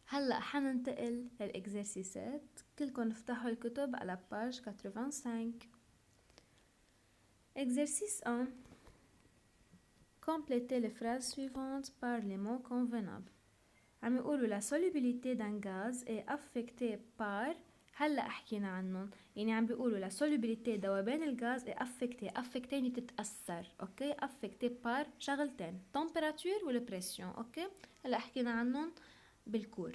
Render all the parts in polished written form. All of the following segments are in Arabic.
هلأ حننتقل للإكزرسيسات. كلكم افتحوا الكتب على باج 85. Exercice 1. Complétez les phrases suivantes par les mots convenables. عم يقولوا la solubilité d'un gaz est affectée par. هلأ حكينا عنهم، يعني عم بيقولوا la solubilité ذوبان الغاز est affectée. affectée يعني بتتأثر، اوكي. affectée par شغلتين، température و pression، اوكي. هلأ حكينا عنهم بالكور.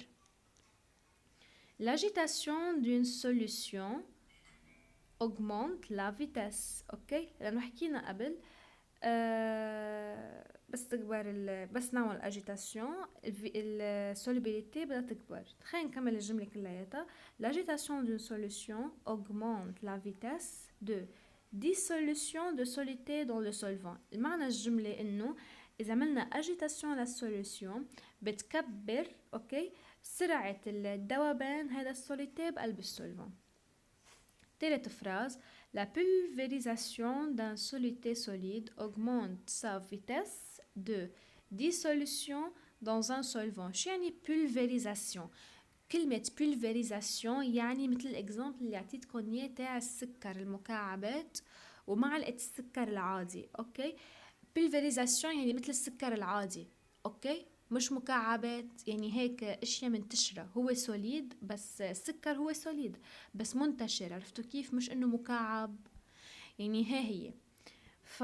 L'agitation d'une solution augmente la vitesse، اوكي. لانه حكينا قبل بس تكبر بس نعمل اجيتاسيون السوليبيليتي بدها تكبر. خلينا نكمل الجمله كلياتها. l'agitation d'une solution augmente la vitesse de dissolution de solidité dans le solvant. المعنى الجمله انه اذا عملنا اجيتاسيون للسوليوشن بتكبر، اوكي، سرعه الذوبان هذا السوليتي بقلب السولفون. ثالث phrase. La pulvérisation d'un solide solide augmente sa vitesse de dissolution dans un solvant. شو يعني pulvérisation؟ كلمة pulvérisation يعني مثل الإكزامبل اللي عطيتكم إياه تاع السكر المكعبات ومعلقة السكر العادي، أوكي. pulvérisation يعني مثل السكر العادي، أوكي، مش مكعبات، يعني هيك اشياء منتشرة. هو سوليد بس السكر هو سوليد بس منتشر، عرفتوا كيف؟ مش انه مكعب، يعني هي ف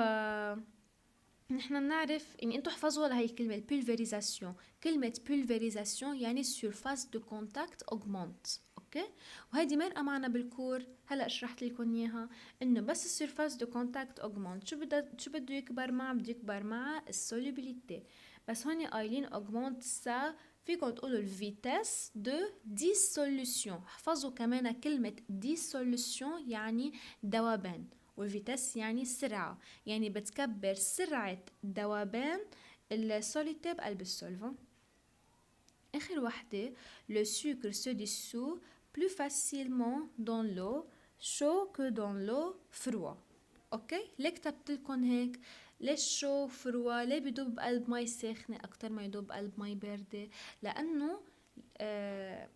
نحن بنعرف، يعني انتو احفظوا لهي الكلمة البولفيريزاسيون. كلمة بولفيريزاسيون يعني surface de contact augmente، اوكي. وهيدي مرقة معنا بالكور، هلا شرحت لكم اياها، انه بس السيرفاس دو كونتاكت augmente شو بده يكبر معها؟ بده يكبر معها السوليبيليتي. بس هون قايلين augmente سا، فيكم تقولوا الفيتاس دو ديسوليوشن. احفظوا كمان كلمة ديسوليوشن يعني ذوبان، والفيتاس يعني سرعة، يعني بتكبر سرعة ذوبان السوليتي بقلب السولفون. آخر وحدة. le sucre se dissout plus facilement dans l'eau chaud que dans l'eau froid. اوكي، ليه كتبتلكن هيك؟ ليش شو فروا؟ ليه بيدوب بقلب مي ساخنة أكتر ما يدوب بقلب مي باردة؟ لأنه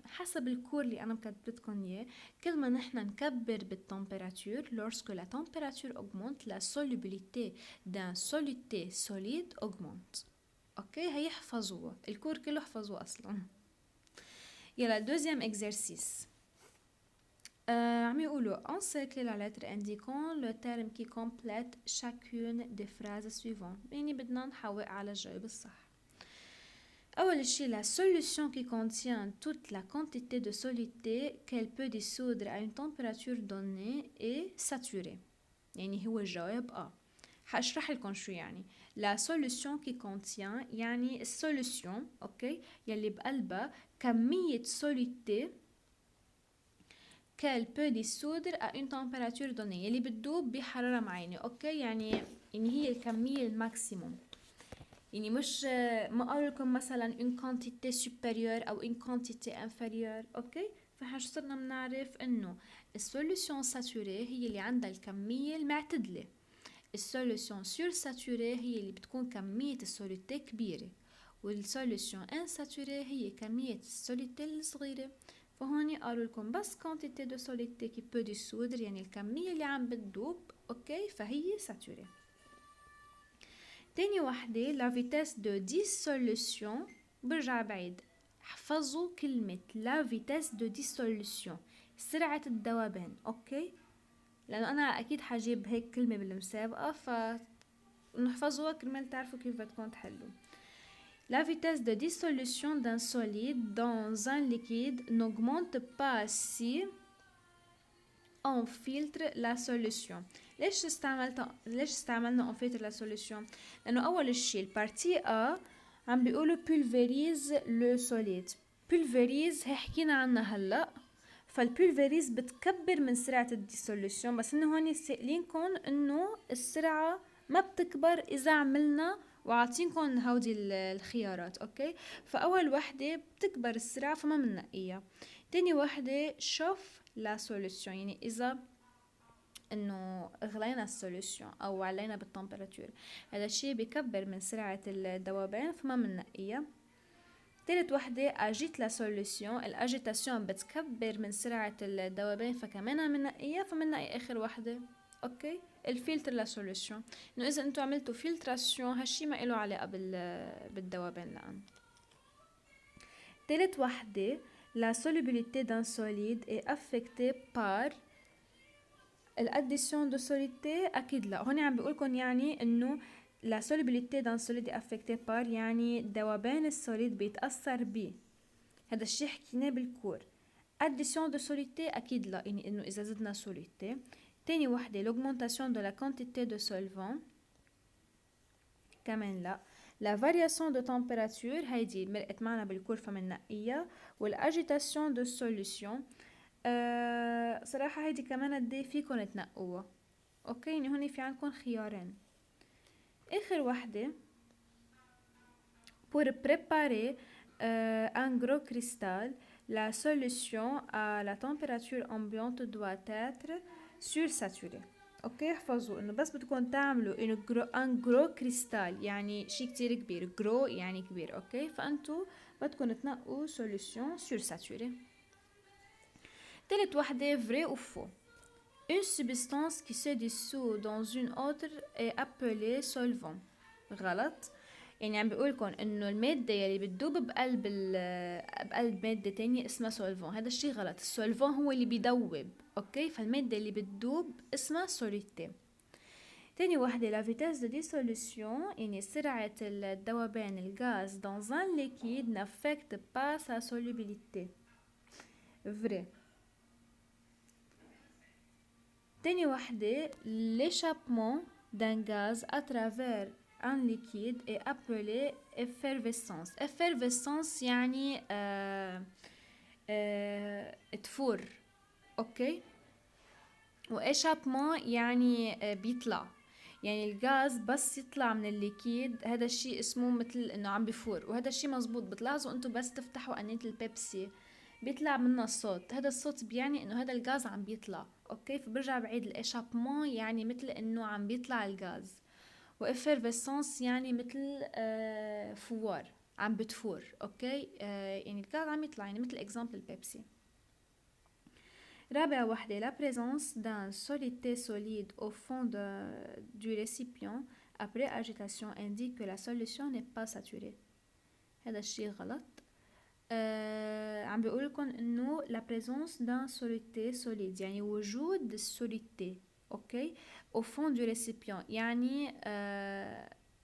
حسب الكور اللي أنا مكتبتكن إياه، كل ما نحن نكبر بالتمبيراتور lorsque la température augmente la solubilité d'un soluté solide augmente. اوكي، هي حفظوها الكور كله، حفظوه أصلا. يلا deuxième exercice. عم يقولوا encercler la lettre indiquant le terme qui complète chacune des phrases suivantes. يعني بدنا نحوق على الجواب الصح. أول شي la solution qui contient toute la quantité de solidité qu'elle peut dissoudre à une température donnée est saturée. يعني هو الجواب حاشرح لكم شو يعني. la solution qui contient يعني السوليوشن، اوكي، يلي بقلبها كمية solidité qu'elle peut dissoudre à une température donnée، يلي بتدوب بحرارة معينة، اوكي. يعني هي الكمية الماكسيموم، يعني مش ما قالوا لكم مثلا une quantité supérieure او une quantité inférieure، اوكي. فحش صرنا بنعرف انه السوليوشن ساتوري هي اللي عندها الكمية المعتدلة، السوليوشن سور ساتوري هي اللي بتكون كمية السوليتي كبيرة، والسوليوشن انساتوري هي كمية السوليتي الصغيرة. فهون قالوا لكم بس quantité de solidité qui peut dissoudre يعني الكمية اللي عم بتدوب، اوكي، فهي ساتوري. تاني وحدة la vitesse de dissolution. برجع بعيد، حفظوا كلمة la vitesse de dissolution، سرعة الذوبان، اوكي، لانه انا اكيد حجيب هيك كلمة بالمسابقة، فنحفظوها كرمال تعرفوا كيف بدكم تحلوا. La vitesse de dissolution d'un solide dans un liquide n'augmente pas si on filtre la solution. ليش استعملنا on filtre la solution؟ لأنه أول شيء البارتي عم بيقولوا pulvérise le solide. pulvérise هي حكينا عنها هلأ، فالبولفيريز بتكبر من سرعة الديسوليوشن، بس انه هون سائلينكم انه السرعة ما بتكبر اذا عملنا، وعاطينكم هودي الخيارات، اوكي. فاول وحدة بتكبر السرعة فما بننقيها. تاني وحدة شوف لا سوليوشن، يعني اذا انه اغلينا السوليوشن او علينا بالتمبراتور، هذا الشيء بيكبر من سرعة الذوبان فما بننقيها. تالت وحدة اجيت لا سوليوشن، الاجيتاسيون بتكبر من سرعة الذوبان فكمان بننقيها، فبننقي اخر وحدة. اوكي، الفلتر لا سوليوشن، انه اذا انتو عملتوا فلتراسيون هالشي ما له علاقة بالذوبان لان. تالت وحدة la solubilité d'un solide est affectée par l'addition de solidité. اكيد لا، هون عم بقولكم يعني انه la solubilité d'un solide est affectée par يعني ذوبان السوليد بيتأثر بيه، هذا الشي حكيناه بالكور. addition de solidité اكيد لا، يعني انه اذا زدنا solidité. تاني وحدة l'augmentation de la quantité de solvant، كمان لا. la variation de température هيدي مرقت معنا بالكور فمننقيها. والاجيتاسيون دو سوليوشن صراحة هيدي كمان قدي فيكن تنقوها. اوكي، يعني هون في عندكم خيارين. اخر وحدة pour préparer un gros cristal la solution à la température ambiante doit être sursaturée. اوكي، احفظوا انه بس بدكم تعملوا انه ان جرو كريستال يعني شي كتير كبير، جرو يعني كبير. اوكي، فانتو بدكم تنقوا solution sursaturée. تالت وحدة vrai ou faux. Une substance qui se dissout dans une autre est appelée solvant. غلط، يعني عم بيقولكم انه المادة يلي بتدوب بقلب مادة تانية اسمها سولفون، هذا الشي غلط. السولفون هو اللي بيدوب. اوكي، فالمادة اللي بتدوب اسمها سوليدتي. تاني وحدة la vitesse de dissolution يعني سرعة الذوبان الغاز dans un liquide n'affecte pas sa solubilité. vrai. تاني وحدة l'échappement d'un gaz à travers un liquide est appelé effervescence. effervescence يعني تفور. اوكي، وإشابمون يعني بيطلع، يعني الغاز بس يطلع من الليكيد هذا الشيء اسمه مثل انه عم بفور، وهذا الشيء مزبوط. بتلاحظوا انتو بس تفتحوا قناة البيبسي بيطلع منها الصوت، هذا الصوت بيعني انه هذا الغاز عم بيطلع. اوكي، فبرجع بعيد الاشابمون يعني مثل انه عم بيطلع الغاز، وافيرفيسانس يعني مثل فوار عم بتفور. اوكي، يعني الغاز عم يطلع، يعني مثل اكزامبل البيبسي. رابع وحدة la présence d'un solide solide au fond du récipient après agitation indique que la solution n'est pas saturée. هذا الشيء غلط. عم بيقولكم انه la présence d'un solide solide يعني وجود السوليدتي. اوكي، au fond du récipient يعني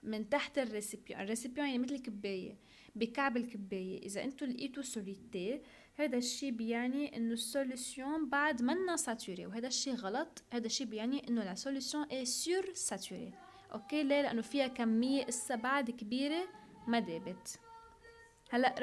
من تحت الريسيبيون. الريسيبيون يعني مثل كباية، بكعب الكباية اذا انتو لقيتوا سوليدتي هذا الشيء بيعني انه السوليوشن بعد منا ساتوري، وهذا الشيء غلط. هذا الشيء بيعني انه لا سوليوشن اي سور ساتوري. اوكي، ليه؟ لانه فيها كمية اسا بعد كبيرة ما دابت. هلا